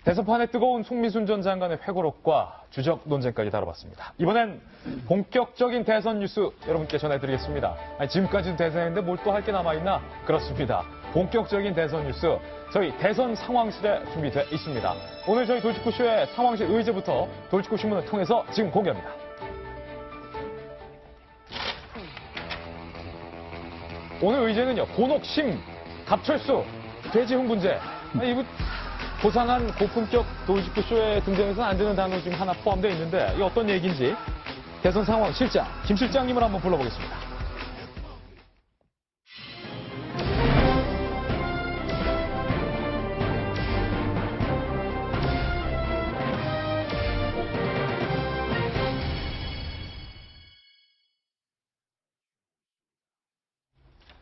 대선판에 뜨거운 송미순 전 장관의 회고록과 주적 논쟁까지 다뤄봤습니다. 이번엔 본격적인 대선 뉴스 여러분께 전해드리겠습니다. 지금까지도 대선인데 뭘 또 할 게 남아있나? 그렇습니다. 본격적인 대선 뉴스, 저희 대선 상황실에 준비되어 있습니다. 오늘 저희 돌직구쇼의 상황실 의제부터 돌직구 신문을 통해서 지금 공개합니다. 오늘 의제는요, 곤옥심, 갑철수, 돼지 흥분제. 이거 고상한 고품격 돌직구쇼에 등장해서는 안 되는 단어 지금 하나 포함되어 있는데 이게 어떤 얘기인지 대선 상황 실장, 김 실장님을 한번 불러보겠습니다.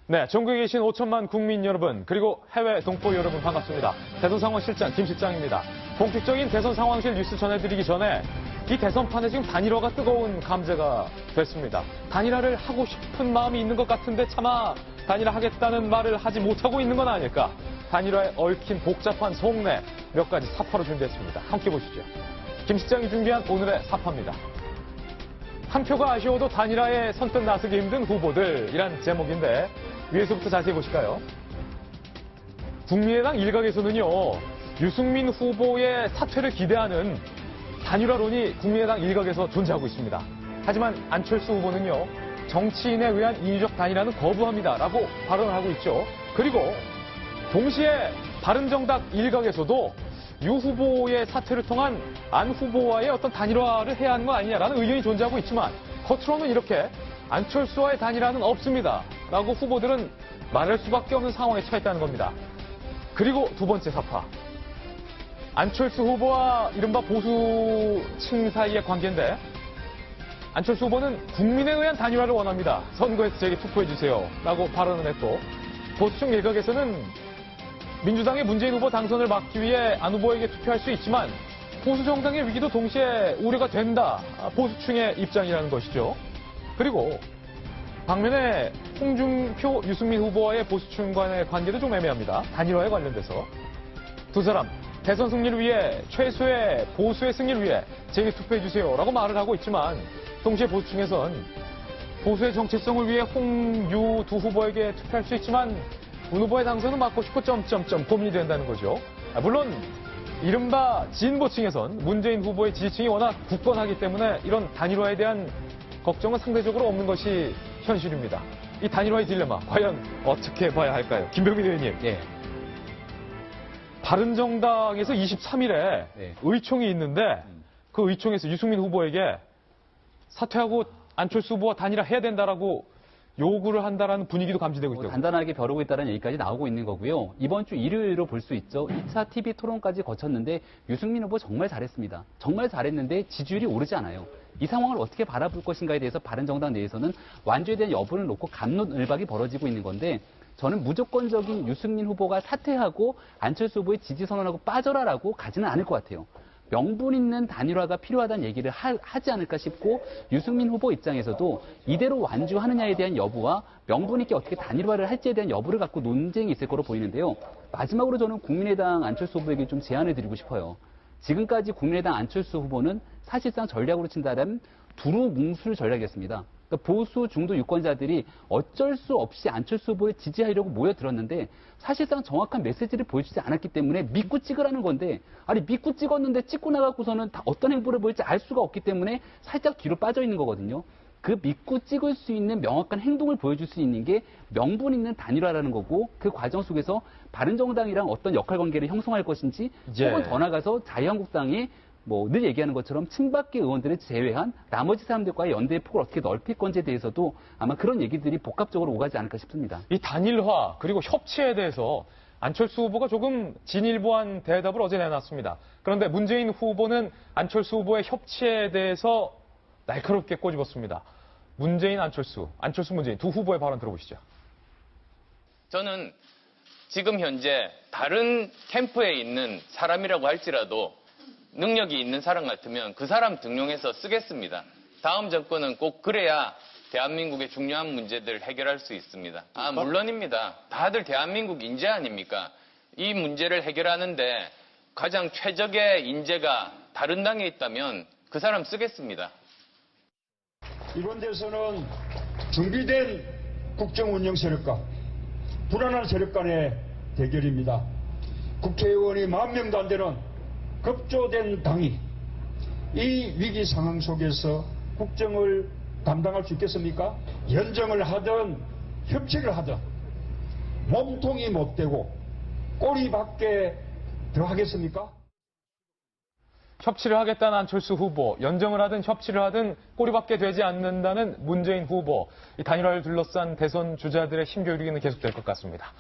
네, 전국에 계신 5천만 국민 여러분, 그리고 해외 동포 여러분 반갑습니다. 대선 상황 실장 김 실장입니다. 본격적인 대선 상황실 뉴스 전해드리기 전에 이 대선판에 지금 단일화가 뜨거운 감제가 됐습니다. 단일화를 하고 싶은 마음이 있는 것 같은데 차마 단일화 하겠다는 말을 하지 못하고 있는 건 아닐까? 단일화에 얽힌 복잡한 속내 몇 가지 사파로 준비했습니다. 함께 보시죠. 김 실장이 준비한 오늘의 사파입니다. 한 표가 아쉬워도 단일화에 선뜻 나서기 힘든 후보들이란 제목인데 위에서부터 자세히 보실까요? 국민의당 일각에서는요, 유승민 후보의 사퇴를 기대하는 단일화론이 국민의당 일각에서 존재하고 있습니다. 하지만 안철수 후보는요, 정치인에 의한 인위적 단일화는 거부합니다라고 발언을 하고 있죠. 그리고 동시에 바른정당 일각에서도 유 후보의 사퇴를 통한 안 후보와의 어떤 단일화를 해야 하는 거 아니냐라는 의견이 존재하고 있지만 겉으로는 이렇게 안철수와의 단일화는 없습니다 라고 후보들은 말할 수밖에 없는 상황에 처했다는 겁니다. 그리고 두 번째 사파, 안철수 후보와 이른바 보수층 사이의 관계인데 안철수 후보는 국민에 의한 단일화를 원합니다. 선거에서 제게 투표해주세요 라고 발언을 했고, 보수층 일각에서는 민주당의 문재인 후보 당선을 막기 위해 안 후보에게 투표할 수 있지만 보수 정당의 위기도 동시에 우려가 된다. 보수층의 입장이라는 것이죠. 그리고 반면에 홍준표, 유승민 후보와의 보수층 간의 관계도 좀 애매합니다. 단일화에 관련돼서 두 사람 대선 승리를 위해 최소의 보수의 승리를 위해 제게 투표해주세요 라고 말을 하고 있지만 동시에 보수층에선 보수의 정체성을 위해 홍, 유 두 후보에게 투표할 수 있지만 문 후보의 당선은 막고 싶고 점점점 고민이 된다는 거죠. 물론 이른바 진보층에선 문재인 후보의 지지층이 워낙 굳건하기 때문에 이런 단일화에 대한 걱정은 상대적으로 없는 것이 현실입니다. 이 단일화의 딜레마 과연 어떻게 봐야 할까요? 김병민 의원님. 예. 바른정당에서 23일에 의총이 있는데 그 의총에서 유승민 후보에게 사퇴하고 안철수 후보와 단일화 해야 된다라고 요구를 한다라는 분위기도 감지되고 있다고. 단단하게 벼르고 있다는 얘기까지 나오고 있는 거고요. 이번 주 일요일로 볼 수 있죠. 2차 TV 토론까지 거쳤는데 유승민 후보 정말 잘했습니다. 정말 잘했는데 지지율이 오르지 않아요. 이 상황을 어떻게 바라볼 것인가에 대해서 바른정당 내에서는 완주에 대한 여부를 놓고 갑론을박이 벌어지고 있는 건데, 저는 무조건적인 유승민 후보가 사퇴하고 안철수 후보의 지지 선언하고 빠져라라고 가지는 않을 것 같아요. 명분 있는 단일화가 필요하다는 얘기를 하지 않을까 싶고, 유승민 후보 입장에서도 이대로 완주하느냐에 대한 여부와 명분 있게 어떻게 단일화를 할지에 대한 여부를 갖고 논쟁이 있을 거로 보이는데요. 마지막으로 저는 국민의당 안철수 후보에게 좀 제안을 드리고 싶어요. 지금까지 국민의당 안철수 후보는 사실상 전략으로 친다면 두루뭉술 전략이었습니다. 그러니까 보수 중도 유권자들이 어쩔 수 없이 안철수 후보에 지지하려고 모여들었는데 사실상 정확한 메시지를 보여주지 않았기 때문에 믿고 찍으라는 건데, 아니 믿고 찍었는데 찍고 나가고서는 다 어떤 행보를 보일지 알 수가 없기 때문에 살짝 뒤로 빠져 있는 거거든요. 그 믿고 찍을 수 있는 명확한 행동을 보여줄 수 있는 게 명분 있는 단일화라는 거고, 그 과정 속에서 바른정당이랑 어떤 역할관계를 형성할 것인지, 혹은 더 나가서 자유한국당이 늘 얘기하는 것처럼 친박계 의원들을 제외한 나머지 사람들과의 연대의 폭을 어떻게 넓힐 건지에 대해서도 아마 그런 얘기들이 복합적으로 오가지 않을까 싶습니다. 이 단일화 그리고 협치에 대해서 안철수 후보가 조금 진일보한 대답을 어제 내놨습니다. 그런데 문재인 후보는 안철수 후보의 협치에 대해서 날카롭게 꼬집었습니다. 문재인, 안철수, 안철수, 문재인 두 후보의 발언 들어보시죠. 저는 지금 현재 다른 캠프에 있는 사람이라고 할지라도 능력이 있는 사람 같으면 그 사람 등용해서 쓰겠습니다. 다음 정권은 꼭 그래야 대한민국의 중요한 문제들 해결할 수 있습니다. 물론입니다. 다들 대한민국 인재 아닙니까? 이 문제를 해결하는데 가장 최적의 인재가 다른 당에 있다면 그 사람 쓰겠습니다. 이번 대선은 준비된 국정 운영 세력과 불안한 세력 간의 대결입니다. 국회의원이 10,000명도 안 되는 급조된 당이 이 위기 상황 속에서 국정을 감당할 수 있겠습니까? 연정을 하든 협치를 하든 몸통이 못 되고 꼬리밖에 더 하겠습니까? 협치를 하겠다는 안철수 후보, 연정을 하든 협치를 하든 꼬리밖에 되지 않는다는 문재인 후보. 이 단일화를 둘러싼 대선 주자들의 힘겨루기는 계속될 것 같습니다.